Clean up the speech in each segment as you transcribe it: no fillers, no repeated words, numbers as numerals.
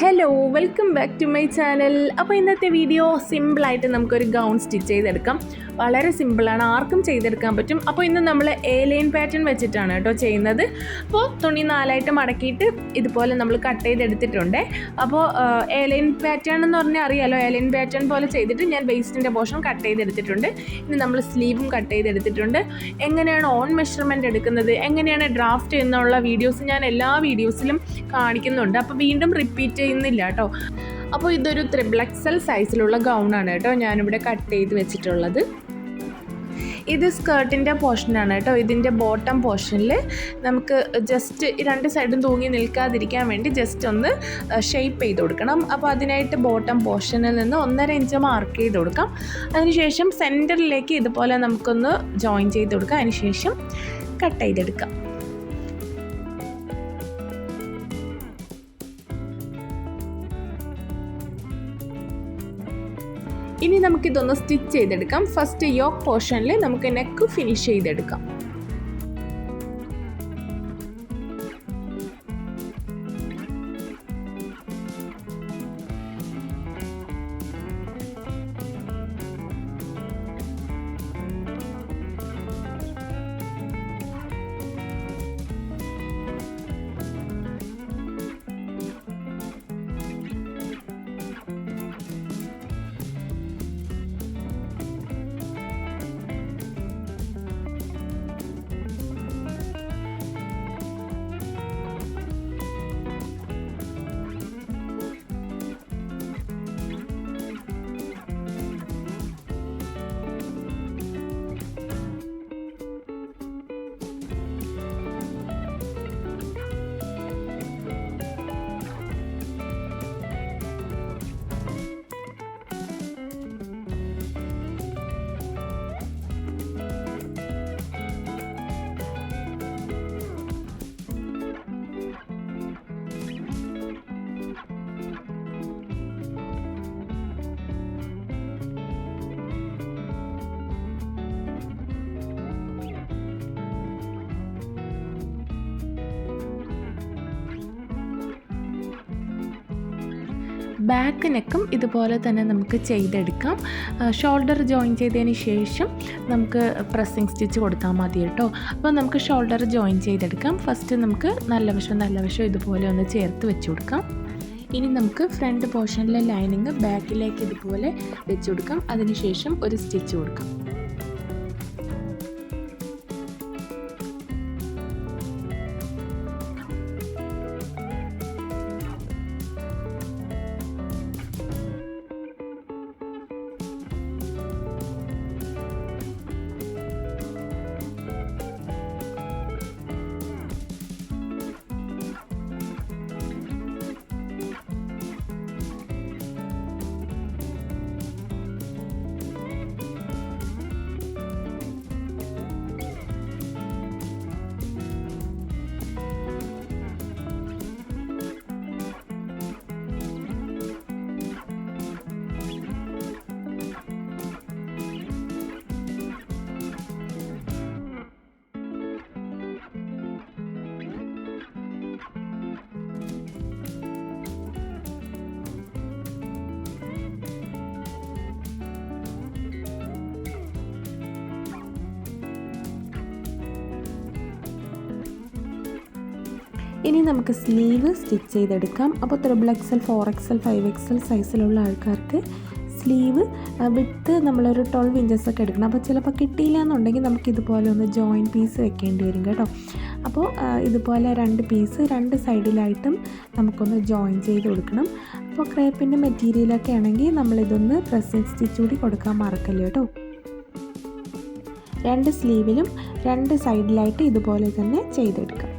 Hello, welcome back to my channel. അപ്പോൾ ഇന്നത്തെ video സിമ്പിളായിട്ട് നമുക്കൊരു ഗൗൺ സ്റ്റിച്ച് ചെയ്തെടുക്കാം. വളരെ സിമ്പിളാണ്, ആർക്കും ചെയ്തെടുക്കാൻ പറ്റും. അപ്പോൾ ഇന്ന് നമ്മൾ എ ലൈൻ പാറ്റേൺ വെച്ചിട്ടാണ് കേട്ടോ ചെയ്യുന്നത്. അപ്പോൾ തുണി നാലായിട്ട് മടക്കിയിട്ട് ഇതുപോലെ നമ്മൾ കട്ട് ചെയ്തെടുത്തിട്ടുണ്ട്. അപ്പോൾ എ ലൈൻ പാറ്റേൺ എന്ന് പറഞ്ഞാൽ അറിയാലോ, എ ലൈൻ പാറ്റേൺ പോലെ ചെയ്തിട്ട് ഞാൻ വേസ്റ്റിൻ്റെ പോർഷൻ കട്ട് ചെയ്തെടുത്തിട്ടുണ്ട്. ഇനി നമ്മൾ സ്ലീവും കട്ട് ചെയ്തെടുത്തിട്ടുണ്ട്. എങ്ങനെയാണ് ഓൺ മെഷർമെൻറ്റ് എടുക്കുന്നത്, എങ്ങനെയാണ് ഡ്രാഫ്റ്റ് എന്നുള്ള വീഡിയോസ് ഞാൻ എല്ലാ വീഡിയോസിലും കാണിക്കുന്നുണ്ട്. അപ്പോൾ വീണ്ടും റിപ്പീറ്റ് ചെയ്യുന്നില്ല കേട്ടോ. അപ്പോൾ ഇതൊരു XXL സൈസിലുള്ള ഗൗണാണ് കേട്ടോ ഞാനിവിടെ കട്ട് ചെയ്ത് വെച്ചിട്ടുള്ളത്. ഇത് സ്കേർട്ടിൻ്റെ പോർഷനാണ് കേട്ടോ. ഇതിൻ്റെ ബോട്ടം പോർഷനിൽ നമുക്ക് ജസ്റ്റ് രണ്ട് സൈഡും തൂങ്ങി നിൽക്കാതിരിക്കാൻ വേണ്ടി ജസ്റ്റ് ഒന്ന് ഷേപ്പ് ചെയ്ത് കൊടുക്കണം. അപ്പോൾ അതിനായിട്ട് ബോട്ടം പോർഷനിൽ നിന്ന് 1.5 ഇഞ്ച് മാർക്ക് ചെയ്ത് കൊടുക്കാം. അതിനുശേഷം സെൻറ്ററിലേക്ക് ഇതുപോലെ നമുക്കൊന്ന് ജോയിൻ ചെയ്ത് കൊടുക്കാം. അതിനുശേഷം കട്ട് ചെയ്തെടുക്കാം. ഇനി നമുക്കിതൊന്ന് സ്റ്റിച്ച് ചെയ്തെടുക്കാം. ഫസ്റ്റ് യോക്ക് പോർഷനിൽ നമുക്ക് നെക്ക് ഫിനിഷ് ചെയ്തെടുക്കാം. ബാക്ക് നെക്കും ഇതുപോലെ തന്നെ നമുക്ക് ചെയ്തെടുക്കാം. ഷോൾഡർ ജോയിൻ ചെയ്തതിന് ശേഷം നമുക്ക് പ്രസ്സിങ് സ്റ്റിച്ച് കൊടുത്താൽ മതി കേട്ടോ. അപ്പോൾ നമുക്ക് ഷോൾഡർ ജോയിൻ ചെയ്തെടുക്കാം. ഫസ്റ്റ് നമുക്ക് നല്ല വശം ഇതുപോലെ ഒന്ന് ചേർത്ത് വെച്ച് കൊടുക്കാം. ഇനി നമുക്ക് ഫ്രണ്ട് പോർഷനിലെ ലൈനിങ് ബാക്കിലേക്ക് ഇതുപോലെ വെച്ച് കൊടുക്കാം. അതിനുശേഷം ഒരു സ്റ്റിച്ച് കൊടുക്കാം. ഇനി നമുക്ക് സ്ലീവ് സ്റ്റിച്ച് ചെയ്തെടുക്കാം. അപ്പോൾ XXL, 4XL, 5XL സൈസിലുള്ള ആൾക്കാർക്ക് സ്ലീവ് വിട്ട് നമ്മളൊരു 12 ഇഞ്ചസ് ഒക്കെ എടുക്കണം. അപ്പോൾ ചിലപ്പോൾ കിട്ടിയില്ല എന്നുണ്ടെങ്കിൽ നമുക്ക് ഇതുപോലെ ഒന്ന് ജോയിൻ പീസ് വെക്കേണ്ടി വരും കേട്ടോ. അപ്പോൾ ഇതുപോലെ 2 പീസ് 2 സൈഡിലായിട്ടും നമുക്കൊന്ന് ജോയിൻ ചെയ്ത് കൊടുക്കണം. അപ്പോൾ ക്രേപ്പിൻ്റെ മെറ്റീരിയലൊക്കെ ആണെങ്കിൽ നമ്മളിതൊന്ന് പ്രസ്സിങ് സ്റ്റിച്ച് കൂടി കൊടുക്കാൻ മറക്കല്ലേ കേട്ടോ. 2 സ്ലീവിലും 2 സൈഡിലായിട്ട് ഇതുപോലെ തന്നെ ചെയ്തെടുക്കാം.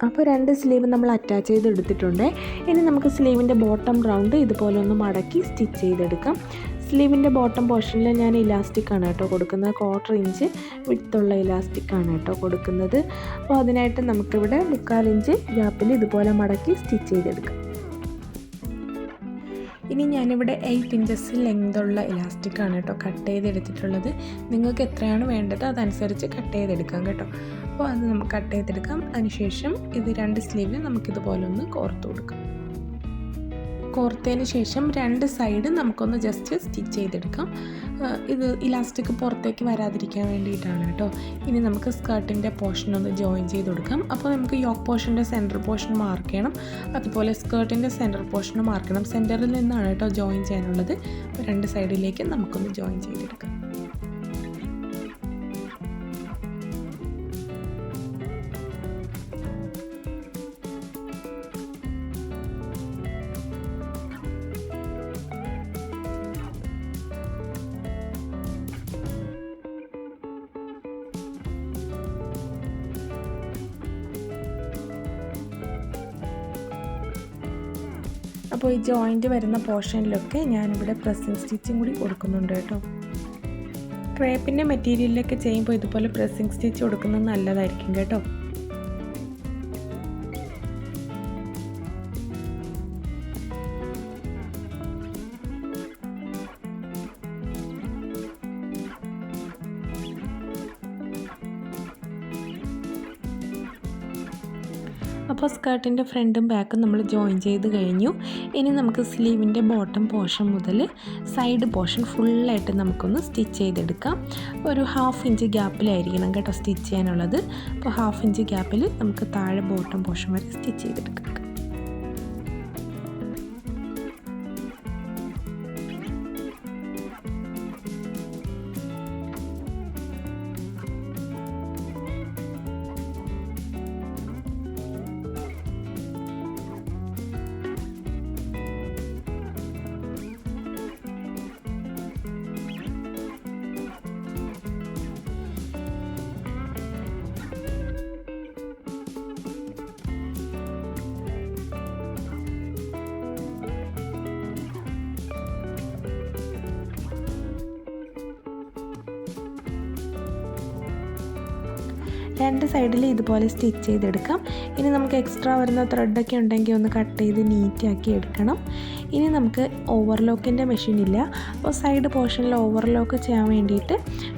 അപ്പോൾ 2 സ്ലീവ് നമ്മൾ അറ്റാച്ച് ചെയ്തെടുത്തിട്ടുണ്ട്. ഇനി നമുക്ക് സ്ലീവിൻ്റെ ബോട്ടം റൗണ്ട് ഇതുപോലെ ഒന്ന് മടക്കി സ്റ്റിച്ച് ചെയ്തെടുക്കാം. സ്ലീവിൻ്റെ ബോട്ടം പോർഷനിൽ ഞാൻ ഇലാസ്റ്റിക്കാണ് കേട്ടോ കൊടുക്കുന്നത്. 1/4 ഇഞ്ച് വിഡ്ത്തുള്ള ഇലാസ്റ്റിക്കാണ് കേട്ടോ കൊടുക്കുന്നത്. അപ്പോൾ അതിനായിട്ട് നമുക്കിവിടെ 3/4 ഇഞ്ച് ഗ്യാപ്പിൽ ഇതുപോലെ മടക്കി സ്റ്റിച്ച് ചെയ്തെടുക്കാം. ഇനി ഞാനിവിടെ 8 ഇഞ്ചസ് ലെങ്തുള്ള ഇലാസ്റ്റിക്കാണ് കേട്ടോ കട്ട് ചെയ്തെടുത്തിട്ടുള്ളത്. നിങ്ങൾക്ക് എത്രയാണ് വേണ്ടത് അതനുസരിച്ച് കട്ട് ചെയ്തെടുക്കാം കേട്ടോ. അപ്പോൾ അത് നമുക്ക് കട്ട് ചെയ്തെടുക്കാം. അതിനുശേഷം ഇത് 2 സ്ലീവിൽ നമുക്കിതുപോലെ ഒന്ന് കോർത്ത് കൊടുക്കാം. കോർത്തതിന് ശേഷം 2 സൈഡ് നമുക്കൊന്ന് ജസ്റ്റ് സ്റ്റിച്ച് ചെയ്തെടുക്കാം. ഇത് ഇലാസ്റ്റിക് പുറത്തേക്ക് വരാതിരിക്കാൻ വേണ്ടിയിട്ടാണ് കേട്ടോ. ഇനി നമുക്ക് സ്കേർട്ടിൻ്റെ പോർഷൻ ഒന്ന് ജോയിൻ ചെയ്ത് കൊടുക്കാം. അപ്പോൾ നമുക്ക് യോക്ക് പോർഷൻ്റെ സെൻറ്റർ പോർഷൻ മാർക്ക് ചെയ്യണം. അതുപോലെ സ്കേർട്ടിൻ്റെ സെൻറ്റർ പോർഷനും മാർക്ക് ചെയ്യണം. സെൻറ്ററിൽ നിന്നാണ് കേട്ടോ ജോയിൻ ചെയ്യാനുള്ളത്. അപ്പോൾ 2 സൈഡിലേക്ക് നമുക്കൊന്ന് ജോയിൻ ചെയ്തെടുക്കാം. അപ്പോൾ ഈ ജോയിൻറ്റ് വരുന്ന പോർഷനിലൊക്കെ ഞാനിവിടെ പ്രസ്സിങ് സ്റ്റിച്ചും കൂടി കൊടുക്കുന്നുണ്ട് കേട്ടോ. ക്രേപ്പിൻ്റെ മെറ്റീരിയലിലൊക്കെ ചെയ്യുമ്പോൾ ഇതുപോലെ പ്രസ്സിങ് സ്റ്റിച്ച് കൊടുക്കുന്നത് നല്ലതായിരിക്കും കേട്ടോ. അപ്പോൾ സ്കേർട്ടിൻ്റെ ഫ്രണ്ടും ബാക്കും നമ്മൾ ജോയിൻ ചെയ്ത് കഴിഞ്ഞു. ഇനി നമുക്ക് സ്ലീവിൻ്റെ ബോട്ടം പോർഷൻ മുതൽ സൈഡ് പോർഷൻ ഫുള്ളായിട്ട് നമുക്കൊന്ന് സ്റ്റിച്ച് ചെയ്തെടുക്കാം. ഒരു 1/2 ഇഞ്ച് ഗ്യാപ്പിലായിരിക്കണം കേട്ടോ സ്റ്റിച്ച് ചെയ്യാനുള്ളത്. അപ്പോൾ 1/2 ഇഞ്ച് ഗ്യാപ്പിൽ നമുക്ക് താഴെ ബോട്ടം പോർഷൻ വരെ സ്റ്റിച്ച് ചെയ്തെടുക്കാം. രണ്ട് സൈഡിൽ ഇതുപോലെ സ്റ്റിച്ച് ചെയ്തെടുക്കാം. ഇനി നമുക്ക് എക്സ്ട്രാ വരുന്ന ത്രെഡൊക്കെ ഉണ്ടെങ്കിൽ ഒന്ന് കട്ട് ചെയ്ത് നീറ്റാക്കി എടുക്കണം. ഇനി നമുക്ക് ഓവർലോക്കിൻ്റെ മെഷീൻ ഇല്ല. അപ്പോൾ സൈഡ് പോർഷനിൽ ഓവർലോക്ക് ചെയ്യാൻ വേണ്ടിയിട്ട്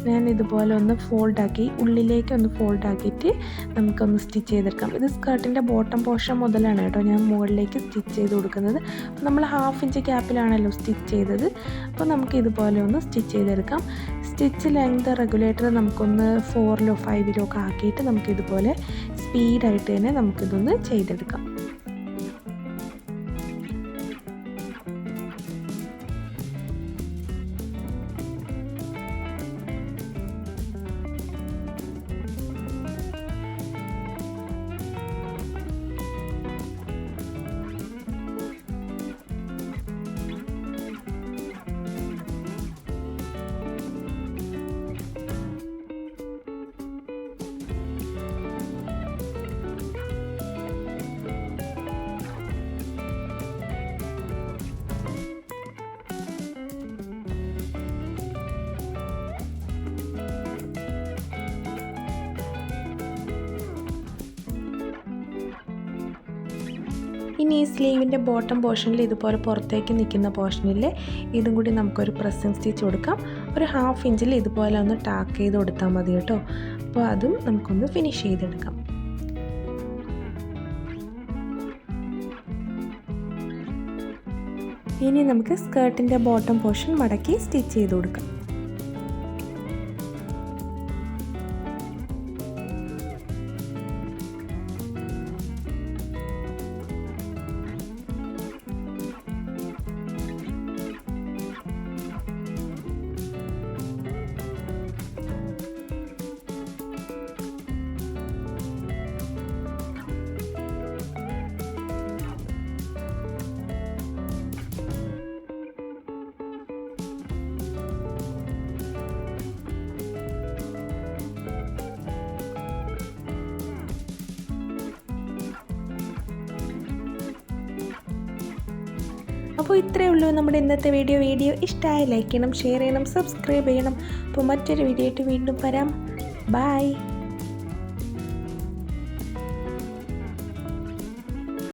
ഞാൻ ഇതുപോലെ ഒന്ന് ഫോൾഡാക്കി ഉള്ളിലേക്ക് ഒന്ന് ഫോൾഡാക്കിയിട്ട് നമുക്കൊന്ന് സ്റ്റിച്ച് ചെയ്തെടുക്കാം. ഇത് സ്കേർട്ടിൻ്റെ ബോട്ടം പോർഷൻ മുതലാണ് കേട്ടോ ഞാൻ മുകളിലേക്ക് സ്റ്റിച്ച് ചെയ്ത് കൊടുക്കുന്നത്. അപ്പോൾ നമ്മൾ 1/2 ഇഞ്ച് ഗ്യാപ്പിലാണല്ലോ സ്റ്റിച്ച് ചെയ്തത്. അപ്പോൾ നമുക്ക് ഇതുപോലെ ഒന്ന് സ്റ്റിച്ച് ചെയ്തെടുക്കാം. സ്റ്റിച്ച് ലെങ്ത് റെഗുലേറ്റർ നമുക്കൊന്ന് 4-ലോ 5-ലോ ഒക്കെ ആക്കിയിട്ട് നമുക്കിതുപോലെ സ്പീഡായിട്ട് തന്നെ നമുക്കിതൊന്ന് ചെയ്തെടുക്കാം. ഇനി ഈ സ്ലീവിൻ്റെ ബോട്ടം പോർഷനിൽ ഇതുപോലെ പുറത്തേക്ക് നിൽക്കുന്ന പോർഷനിൽ ഇതും കൂടി നമുക്കൊരു പ്രസ്സിങ് സ്റ്റിച്ച് കൊടുക്കാം. ഒരു 1/2 ഇഞ്ചിൽ ഇതുപോലെ ഒന്ന് ടാക്ക് ചെയ്ത് കൊടുത്താൽ മതി കേട്ടോ. അപ്പോൾ അതും നമുക്കൊന്ന് ഫിനിഷ് ചെയ്തെടുക്കാം. ഇനി നമുക്ക് സ്കേർട്ടിൻ്റെ ബോട്ടം പോർഷൻ മടക്കി സ്റ്റിച്ച് ചെയ്ത് കൊടുക്കാം. അപ്പോൾ ഇത്രയേ ഉള്ളൂ നമ്മുടെ ഇന്നത്തെ വീഡിയോ ഇഷ്ടമായി ലൈക്ക് ചെയ്യണം, ഷെയർ ചെയ്യണം, സബ്സ്ക്രൈബ് ചെയ്യണം. അപ്പോൾ മറ്റൊരു വീഡിയോ ആയിട്ട് വീണ്ടും വരാം. ബൈ.